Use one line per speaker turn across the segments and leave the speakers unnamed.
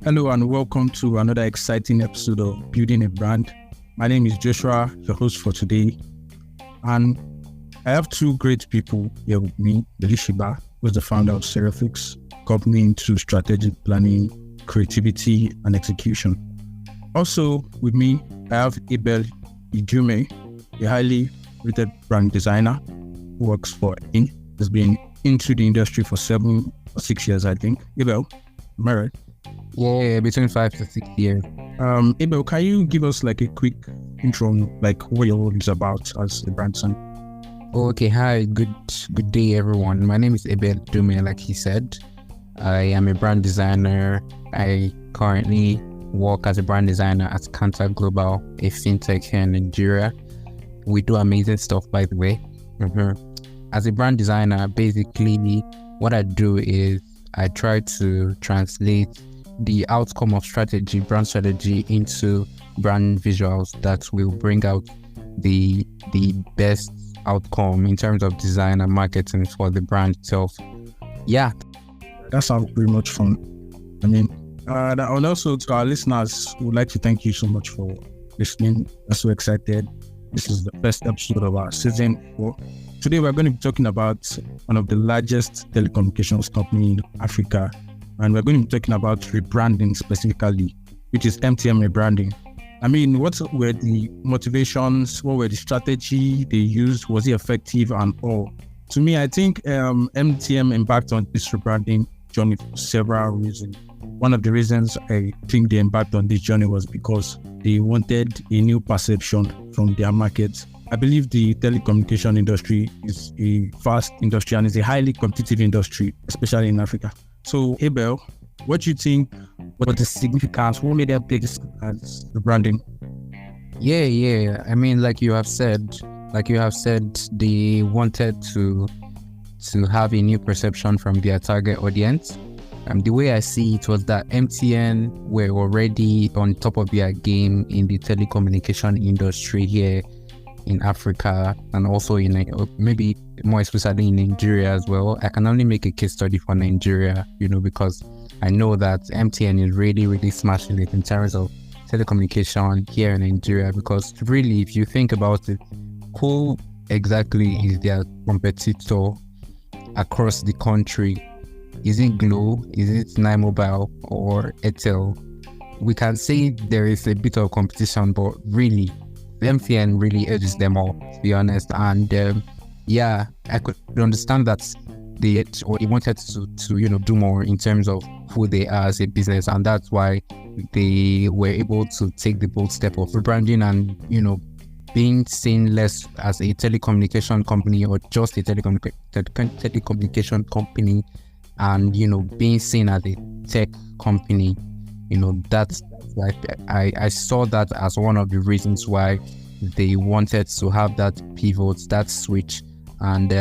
Hello and welcome to another exciting episode of Building a Brand. My name is Joshua, your host for today. And I have two great people here with me. Elishiba, who is the founder of Serafix, company into strategic planning, creativity, and execution. Also with me, I have Abel Ijume, a highly rated brand designer who works for IN. Has been into the industry for 7 or 6 years, I think. Abel, am I right?
Yeah, between 5 to 6 years.
Abel, can you give us like a quick intro, like what your role is about as a brand son?
Okay, hi, good day everyone. My name is Abel Dume, like he said. I am a brand designer. I currently work as a brand designer at Kanta Global, a fintech here in Nigeria. We do amazing stuff, by the way. As a brand designer, basically what I do is I try to translate the outcome of brand strategy into brand visuals that will bring out the best outcome in terms of design and marketing for the brand itself. Yeah.
That sounds pretty much fun. I mean, and also to our listeners, we would like to thank you so much for listening. I'm so excited. This is the first episode of our season 4. Today, we're going to be talking about one of the largest telecommunications company in Africa. And we're going to be talking about rebranding specifically, which is MTN Rebranding. I mean, what were the motivations? What were the strategy they used? Was it effective and all? To me, I think MTN embarked on this rebranding journey for several reasons. One of the reasons I think they embarked on this journey was because they wanted a new perception from their market. I believe the telecommunication industry is a vast industry and is a highly competitive industry, especially in Africa. So, Abel, what do you think was the significance? What made them take this as the branding?
Yeah. I mean, like you have said, they wanted to have a new perception from their target audience. The way I see it was that MTN were already on top of their game in the telecommunication industry here in Africa, and also in maybe more especially in Nigeria as well. I can only make a case study for Nigeria, because I know that MTN is really, really smashing it in terms of telecommunication here in Nigeria. Because really, if you think about it, who exactly is their competitor across the country? Is it Glo? Is it Nine Mobile or Airtel? We can say there is a bit of competition, but really, MTN really edges them all, to be honest. And I could understand that they wanted to do more in terms of who they are as a business, and that's why they were able to take the bold step of rebranding and being seen less as a telecommunication company or just a telecommunication company, and being seen as a tech company. That's why I saw that as one of the reasons why they wanted to have that pivot, that switch. And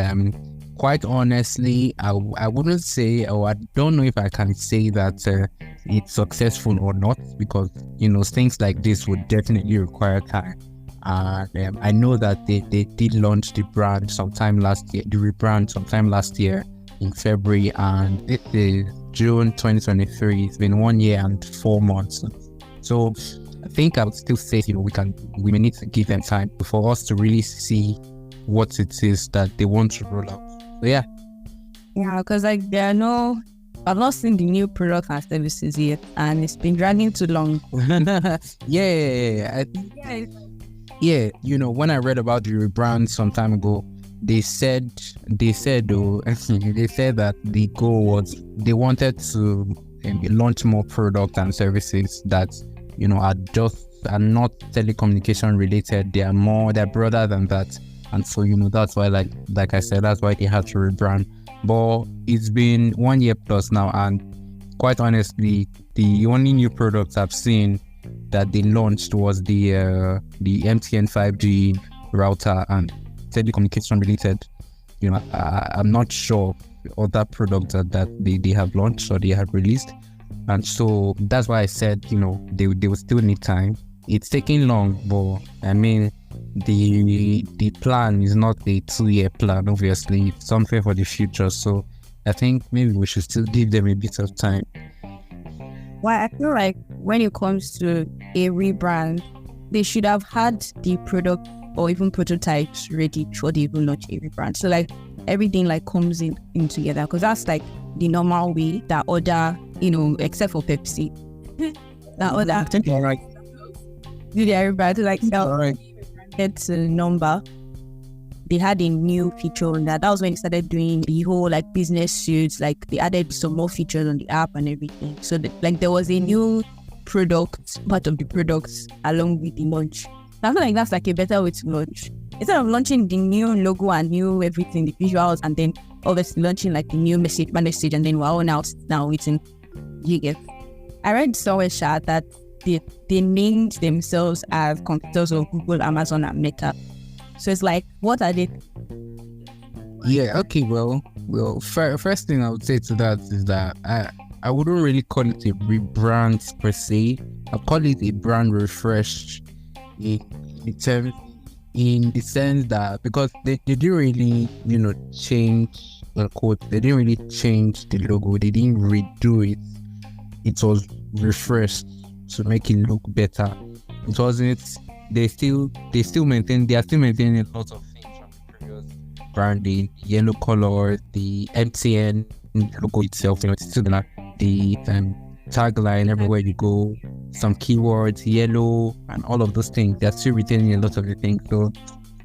quite honestly, I wouldn't say, or I don't know if I can say that it's successful or not, because things like this would definitely require time. And I know that they did launch the rebrand sometime last year in February, and it is June 2023. It's been 1 year and 4 months. So I think I would still say, we may need to give them time for us to really see what it is that they want to roll out. So yeah.
Yeah, because I've not seen the new products and services yet, and it's been dragging too long.
Yeah. When I read about the rebrand some time ago, they said that the goal was they wanted to launch more products and services that are not telecommunication related. They're broader than that. And so that's why, like I said, that's why they had to rebrand. But it's been 1 year plus now, and quite honestly, the only new products I've seen that they launched was the MTN 5G router and telecommunication related. I'm not sure other products that they have launched or they have released, and so that's why I said they will still need time. It's taking long, but I mean the plan is not a 2-year plan. Obviously, it's something for the future. So I think maybe we should still give them a bit of time.
why I feel like when it comes to a rebrand, they should have had the product or even prototypes ready before they even launch a rebrand. So like everything like comes in together, because that's like the normal way that other, except for Pepsi, that other
All right.
do their rebrand, like
All right.
it's a number. They had a new feature on that. That was when they started doing the whole like business suits. Like they added some more features on the app and everything. So like there was a new product, part of the products along with the launch. I feel like that's like a better way to launch. Instead of launching the new logo and new everything, the visuals, and then obviously launching like the new message, and then we're all now waiting. You get. I read somewhere chat that they named themselves as competitors of Google, Amazon, and Meta. So it's like, what are they?
Yeah, okay, well, first thing I would say to that is that I wouldn't really call it a rebrand per se. I'd call it a brand refresh in the sense that, because they didn't really, change the code. They didn't really change the logo. They didn't redo it. It was refreshed to make it look better. It wasn't. They are still maintaining a lot of things from the previous branding. Yellow color, the MTN logo itself, it's still like the tagline everywhere you go, some keywords, yellow, and all of those things. They're still retaining a lot of the things. So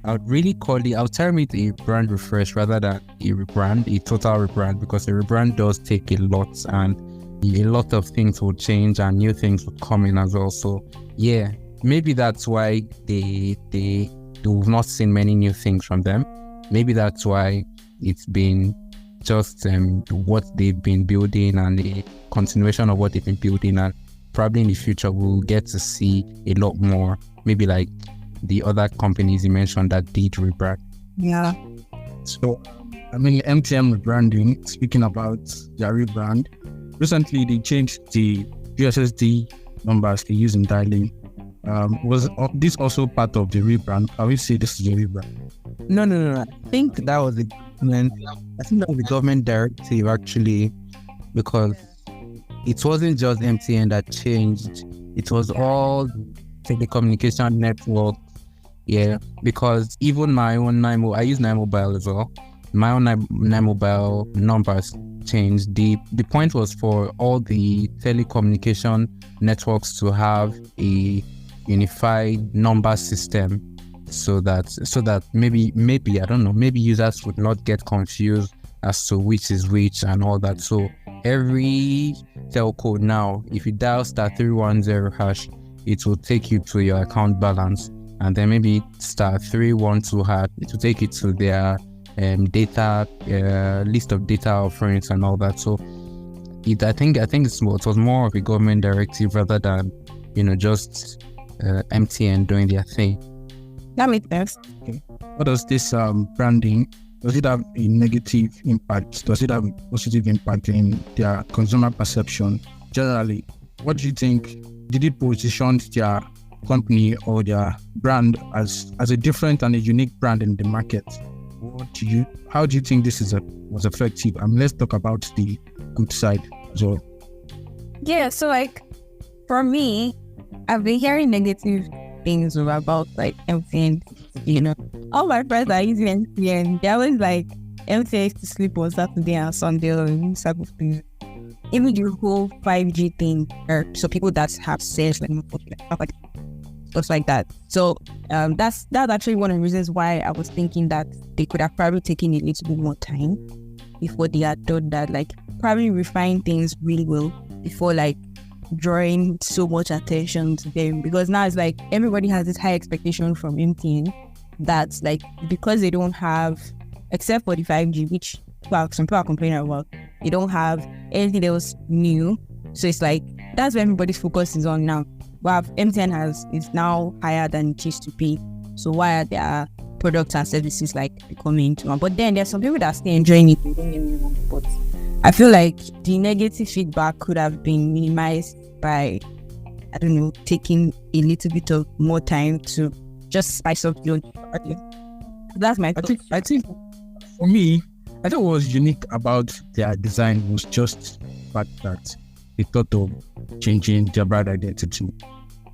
I would term it a brand refresh rather than a rebrand, a total rebrand, because a rebrand does take a lot, and a lot of things will change and new things will come in as well. So yeah, maybe that's why we've not seen many new things from them. Maybe that's why it's been just what they've been building and a continuation of what they've been building, and probably in the future we'll get to see a lot more, maybe like the other companies you mentioned that did rebrand.
Yeah.
So, MTN Rebranding, speaking about their rebrand, recently they changed the USSD numbers they use in dialing. Was this also part of the rebrand? Can we say this is a rebrand?
No. I think that was the government directive actually, because it wasn't just MTN that changed. It was all telecommunication network. Yeah, because even my own I use Mobile as well. My own Mobile numbers changed. The point was for all the telecommunication networks to have a unified number system, so that maybe I don't know, maybe users would not get confused as to which is which and all that. So every telco now, if you dial *310#, it will take you to your account balance, and then maybe *312#, it will take you to their data list of data offerings and all that. So I think it was more of a government directive rather than just MTN doing their thing.
That makes sense.
Okay. What does this branding, does it have a negative impact? Does it have a positive impact in their consumer perception? Generally, what do you think? Did it position their company or their brand as a different and a unique brand in the market? How do you think this was effective? Let's talk about the good side as well.
Yeah, so like for me, I've been hearing negative things about like MTN. All my friends are using MTN. They're always like, MTN used to sleep on Saturday and Sunday or this type of thing. Even the whole 5G thing, so people that have sales like stuff like that. So that's actually one of the reasons why I was thinking that they could have probably taken a little bit more time before they had done that, like probably refine things really well before like drawing so much attention to them, because now it's like everybody has this high expectation from MTN that like, because they don't have, except for the 5G, which some people are complaining about, they don't have anything else new. So it's like that's where everybody's focus is on now. But MTN is now higher than it used to be. So why are their products and services like becoming too much? But then there's some people that are still enjoying it. But I feel like the negative feedback could have been minimized by, I don't know, taking a little bit of more time to just spice up your. That's my thought.
I think for me, I think what was unique about their design was just the fact that they thought of changing their brand identity.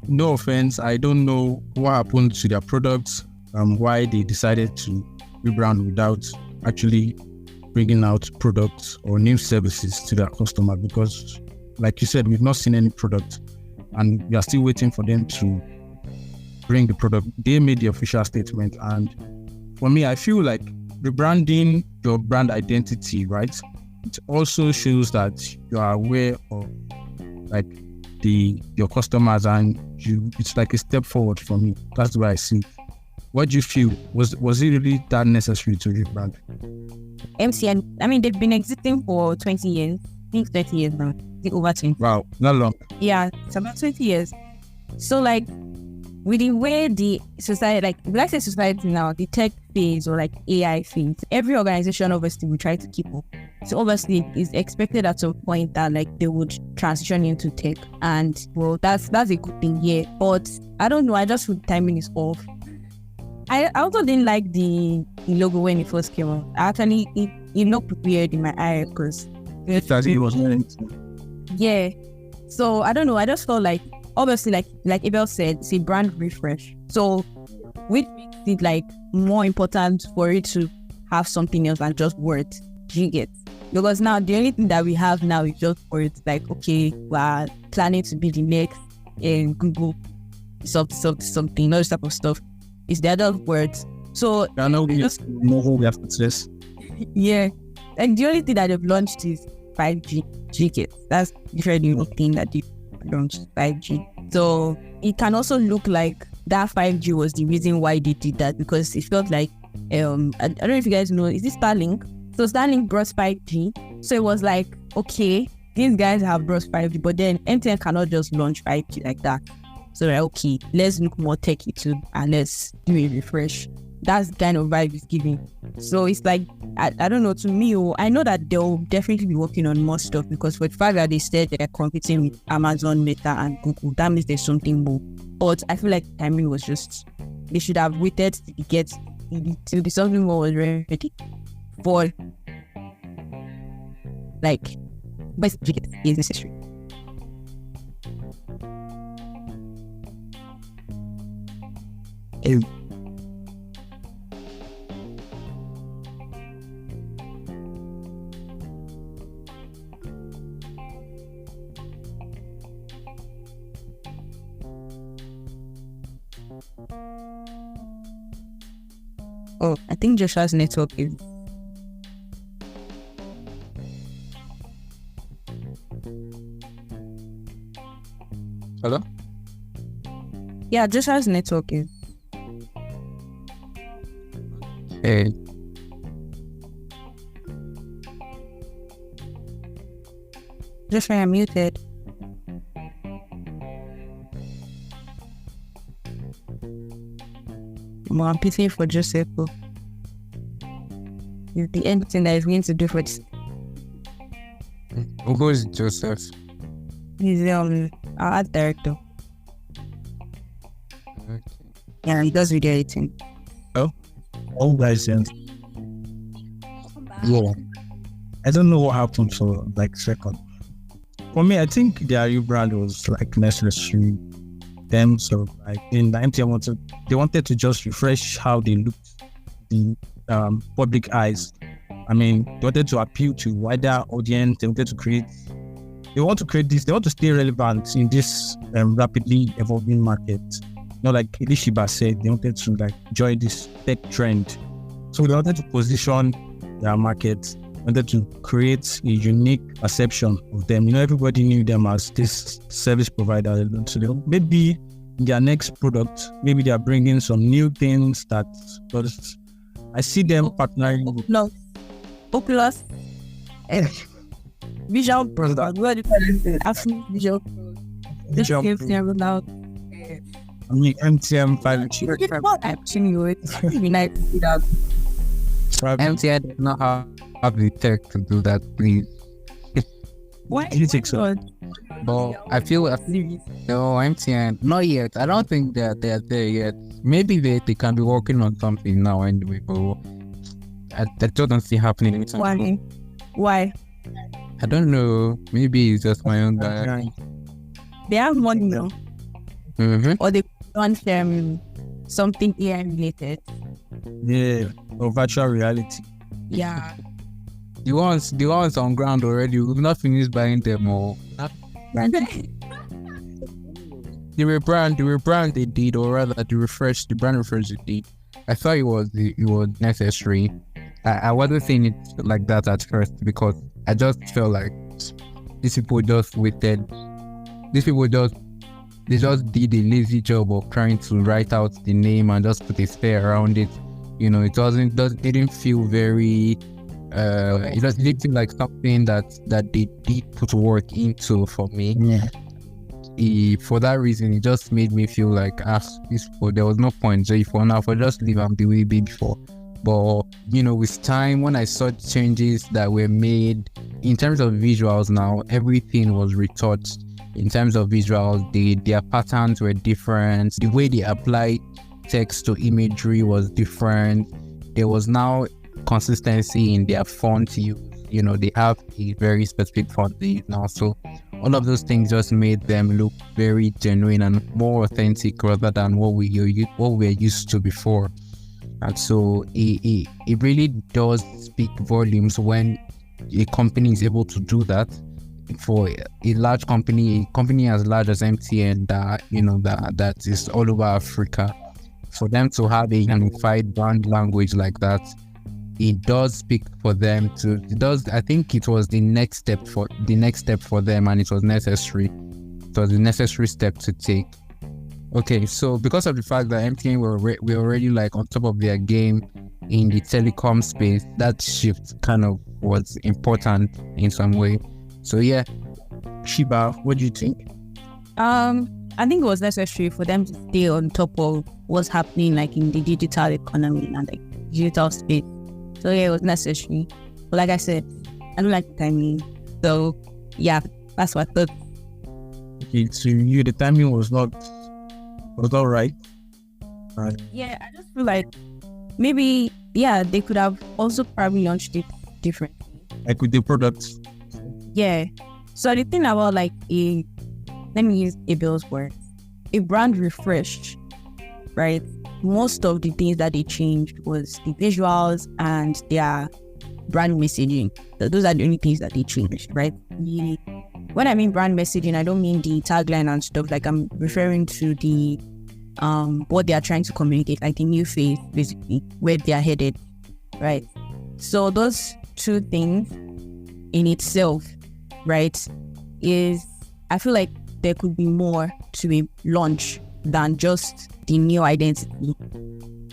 No offense, I don't know what happened to their products, why they decided to rebrand without actually bringing out products or new services to their customer, because like you said, we've not seen any product and we are still waiting for them to bring the product. They made the official statement, and for me, I feel like rebranding your brand identity, right? It also shows that you are aware of like your customers, and it's like a step forward for me. That's the way I see it. What do you feel? Was it really that necessary to rebrand?
MTN, I mean, they've been existing for 20 years. I think 20 years now. I think over 20.
Wow, not long.
Yeah, it's about 20 years. So like, with the way the society, like, let's say society now, the tech phase or like AI phase, every organization obviously will try to keep up. So obviously it's expected at some point that like they would transition into tech, and well, that's a good thing, yeah. But I don't know, I just feel timing is off. I also didn't like the logo when it first came out. Actually, it looked weird in my eye because
it was
yeah. So I don't know. I just felt like, obviously, like Abel said, it's a brand refresh. So which makes it like more important for it to have something else than just words. You get? Because now the only thing that we have now is just words. Like, okay, we're planning to be the next in Google something, all this type of stuff. It's the other words. So
I know we know who we have to test.
Yeah. Like the only thing that they've launched is 5G tickets. That's the only thing that they launched, 5G. So it can also look like that 5G was the reason why they did that, because it felt like I don't know if you guys know, is this Starlink? So Starlink brought 5G. So it was like, okay, these guys have brought 5G, but then MTN cannot just launch 5G like that. So like, okay, let's look more techy too, and let's do a refresh. That's the kind of vibe it's giving. So it's like, I don't know, to me, I know that they'll definitely be working on more stuff, because for the fact that they said they're competing with Amazon, Meta, and Google, that means there's something more. But I feel like timing was just, they should have waited to be something more was ready for, like, best is necessary. Oh, I think Joshua's network is.
Hello?
Yeah, Joshua's network is.
Hey.
Joshua, I'm muted. Well, I'm pissing for Joseph. It's the end thing that he's going to do for this.
Who is Joseph?
He's our art director.
Okay.
Yeah, he does video editing.
All guys, and
Yeah.
I don't know what happened for like second. For me, I think their rebrand was like necessary. Them, so like in the MTN they wanted to just refresh how they looked in public eyes. I mean, they wanted to appeal to wider audience. They want to create this. They want to stay relevant in this rapidly evolving market. Not like Elishiba said, they wanted to like join this tech trend. So they wanted to position their market, wanted to create a unique perception of them. You know, everybody knew them as this service provider. So maybe in their next product, maybe they are bringing some new things that, but I see them partnering with
Oculus. Visual product. What do you call it? Absolute visual. This gives them out.
I mean, MTN 5G.
What actually it's really nice to see that.
MTN does not have the tech to do that, please.
Why
do you think so?
But I feel no, MTN, not yet. I don't think they're there yet. Maybe they can be working on something now anyway, but I don't see happening anytime.
Why?
I don't know. Maybe it's just my own guy.
they have money now, or they want something AI related.
Yeah, or virtual reality.
Yeah.
The ones on ground already, we've not finished buying them all. The rebrand they did, or rather the brand refresh they did. I thought it was necessary. I wasn't saying it like that at first because I just felt like these people just waited. These people they just did a lazy job of trying to write out the name and just put a sphere around it. You know, it didn't feel very. It just didn't feel like something that they did put work into for me.
Yeah.
For that reason, it just made me feel like there was no point. So for now, for just leave them the way be before. But you know, with time, when I saw changes that were made in terms of visuals, now everything was retouched. In terms of visuals, their patterns were different. The way they applied text to imagery was different. There was now consistency in their font use. You know, they have a very specific font they use now. So all of those things just made them look very genuine and more authentic rather than what we're used to before. And so it really does speak volumes when a company is able to do that. For a large company, a company as large as MTN that is all over Africa, for them to have a unified brand language like that, it does speak for them to. It does. I think it was the next step for them, and it was necessary. It was a necessary step to take. Okay, so because of the fact that MTN we're already like on top of their game in the telecom space, that shift kind of was important in some way. So yeah,
Shiba, what do you think?
I think it was necessary for them to stay on top of what's happening like in the digital economy and like digital space. So yeah, it was necessary. But like I said, I don't like the timing. So yeah, that's what I thought.
Okay, so you the timing was not right.
Yeah, I just feel like maybe they could have also probably launched it differently.
Like with the products.
Yeah. So the thing about like let me use Abel's words, a brand refresh, right? Most of the things that they changed was the visuals and their brand messaging. So those are the only things that they changed, right? When I mean brand messaging, I don't mean the tagline and stuff. Like I'm referring to the what they are trying to communicate, like the new face, basically, where they are headed, right? So those two things in itself, right, I feel like there could be more to a launch than just the new identity.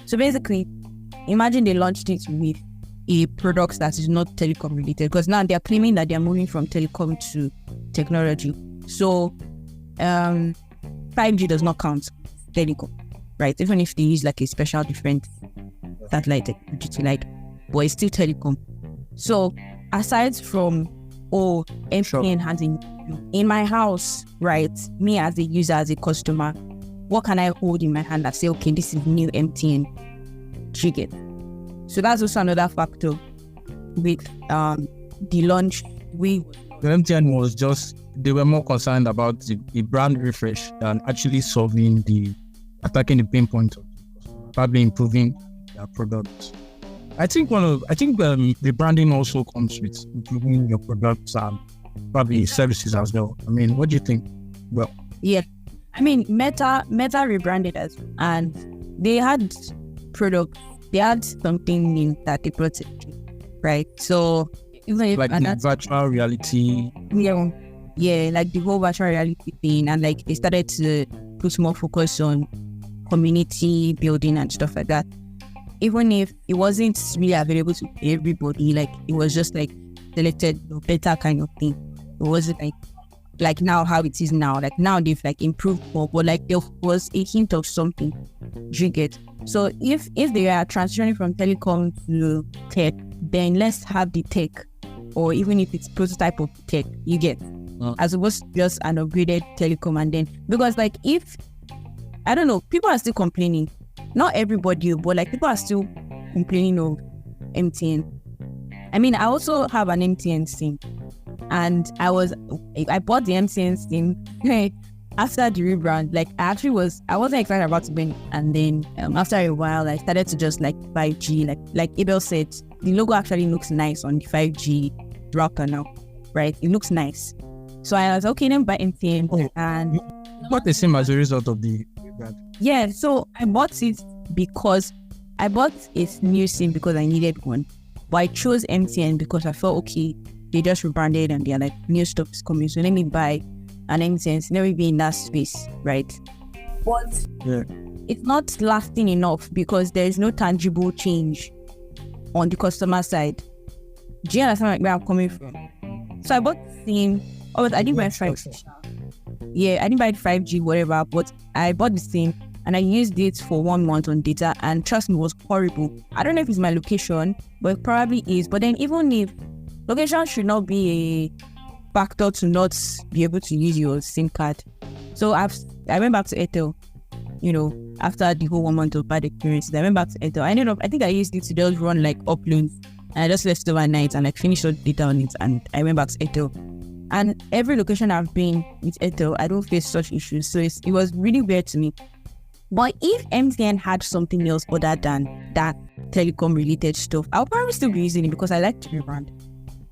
So basically, imagine they launched it with a product that is not telecom related, because now they are claiming that they are moving from telecom to technology. So 5G does not count telecom, right? Even if they use like a special different satellite technology, like, but it's still telecom. So aside from MTN has in my house, right? Me as a user, as a customer, what can I hold in my hand that say, okay, this is new MTN? Do you get? So that's also another factor with the launch. The
MTN was just, they were more concerned about the brand refresh than actually attacking the pain point of probably improving their product. I think the branding also comes with improving your products and probably services as well. I mean, what do you think? Well,
yeah, I mean, Meta rebranded us, and they had products. They had something new that they brought it, right? So even if
like virtual reality,
yeah, like the whole virtual reality thing, and like they started to put more focus on community building and stuff like that. Even if it wasn't really available to everybody, like it was just like selected beta kind of thing. It wasn't like now how it is now. Like now they've like improved more, but like there was a hint of something. Do you get? So if they are transitioning from telecom to tech, then let's have the tech, or even if it's prototype of tech, you get, as opposed to just an upgraded telecom. And then because like if I don't know, people are still complaining. Not everybody, but like people are still complaining of MTN. I mean, I also have an MTN SIM, and I bought the MTN SIM after the rebrand, like I wasn't excited about it, and then after a while, I started to just like 5G. Like Abel said, the logo actually looks nice on the 5G router now, right? It looks nice. So I was okay, then buy MTN, and
What the same as a result of the rebrand?
yeah. So I bought it because I bought a new SIM because I needed one, but I chose MTN because I felt okay. They just rebranded and they're like new stuff is coming, so let me buy an MTN. Let me be in that space, right? But it's not lasting enough because there is no tangible change on the customer side. Do you understand where I'm coming from? So I bought the SIM. Oh, I didn't buy 5G. Yeah, I didn't buy 5G, whatever, but I bought the SIM and I used it for 1 month on data, and trust me, it was horrible. I don't know if it's my location, but it probably is. But then even if location should not be a factor to not be able to use your SIM card. So I went back to Airtel, after the whole 1 month of bad experiences. I went back to Airtel. I think I used it to just run like uploads, and I just left it overnight and like finished all the data on it, and I went back to Airtel. And every location I've been with Airtel, I don't face such issues. So it was really weird to me. But if MTN had something else other than that telecom related stuff, I'll probably still be using it because I like to rebrand.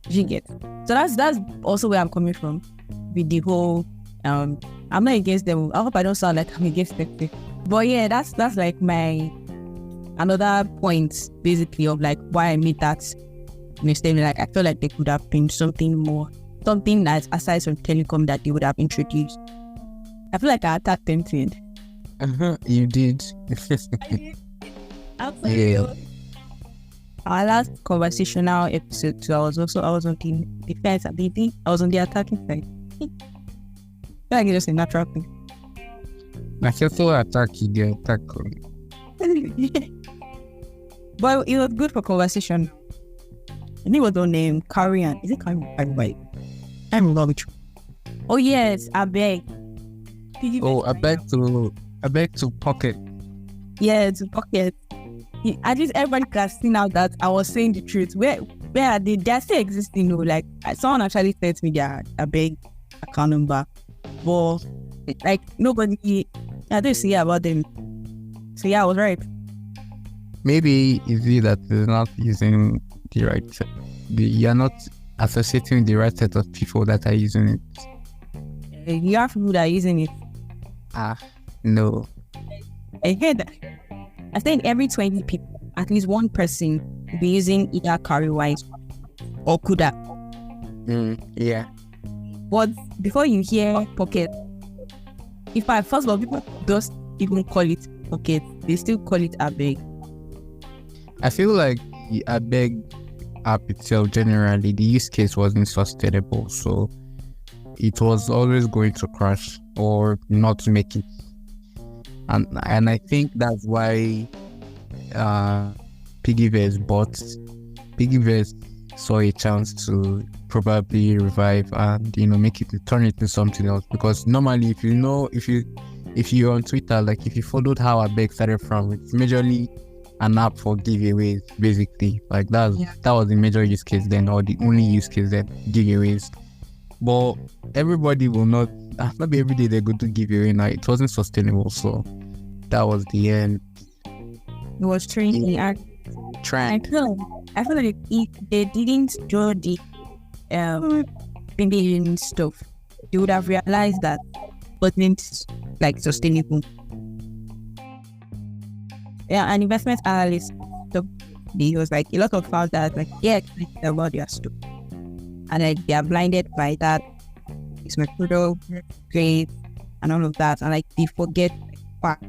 You get? So that's also where I'm coming from with the whole I'm not against them. I hope I don't sound like I'm against them. But yeah, that's like my another point basically of like why I made that statement. Like I feel like there could have been something more. Something that's aside from telecom that they would have introduced. I feel like I attacked MTN.
You did.
Yeah. Our last conversational episode too, I was on the defense ability. I was on the attacking side. I feel like it's just a natural thing.
I feel so attack.
But it was good for conversation. I think it was on Korean. Is it Korean? I'm not sure. Oh yes, I beg.
I beg to pocket.
Yeah, to pocket. At least everybody can see now that I was saying the truth. Where are they? They're still existing though. Like someone actually sent me their beg account number, but like nobody. I don't see about them. So yeah, I was right.
Maybe it's you that is not using the right. You're not associating the right set of people that are using it.
You have people that are using it.
No.
I heard that. I think every 20 people, at least one person will be using either CarryWise or Kuda.
Yeah.
But before you hear Pocket, first of all, people don't even call it Pocket. They still call it Abeg.
I feel like the Abeg app itself, generally, the use case wasn't sustainable. So it was always going to crash or not make it. And I think that's why Piggyverse saw a chance to probably revive and turn it into something else. Because normally, if you're on Twitter, like if you followed how Abeg started from, it's majorly an app for giveaways, basically. Like that was the major use case then, or the only use case then, giveaways. But everybody will not be every day they go to giveaway now. It wasn't sustainable, so that was the end.
It was trending. I feel like if they didn't do the billion stuff, they would have realized that wasn't like sustainable. Yeah, an investment analyst, he was like a lot of founders like excited about their stuff, and like they are blinded by that. It's my product, great, and all of that, and like they forget facts.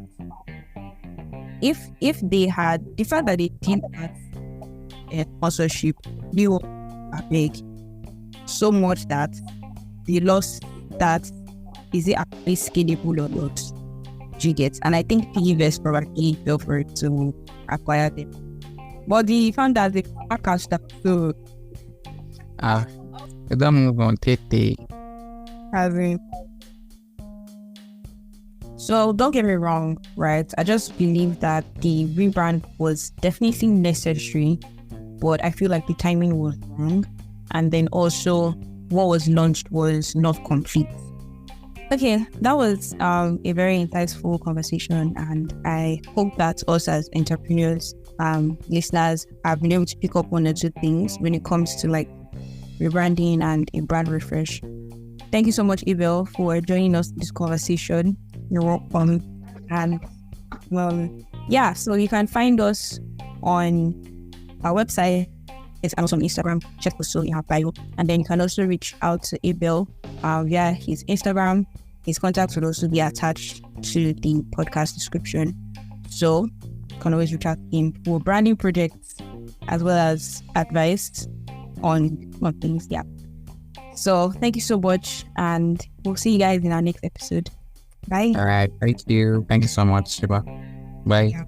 If they had the fact that they didn't have sponsorship, they were big so much that they lost that. Is it actually scalable or not? Do you get? And I think Piggyverse probably fell for it to acquire them. But the founders, they can't catch that. So
don't move on, Tete.
So don't get me wrong, right? I just believe that the rebrand was definitely necessary, but I feel like the timing was wrong. And then also what was launched was not complete. Okay, that was a very insightful conversation, and I hope that us as entrepreneurs, listeners, have been able to pick up one or two things when it comes to like rebranding and a brand refresh. Thank you so much, Abel, for joining us in this conversation. You're welcome. And yeah, so you can find us on our website. It's also on Instagram. Check us in our bio, and then you can also reach out to Abel via his Instagram. His contacts will also be attached to the podcast description. So you can always reach out to him for branding projects as well as advice on things. Yeah. So thank you so much, and we'll see you guys in our next episode. Bye.
All right. Thank you. Thank you so much, Shiba. Bye.
Yeah.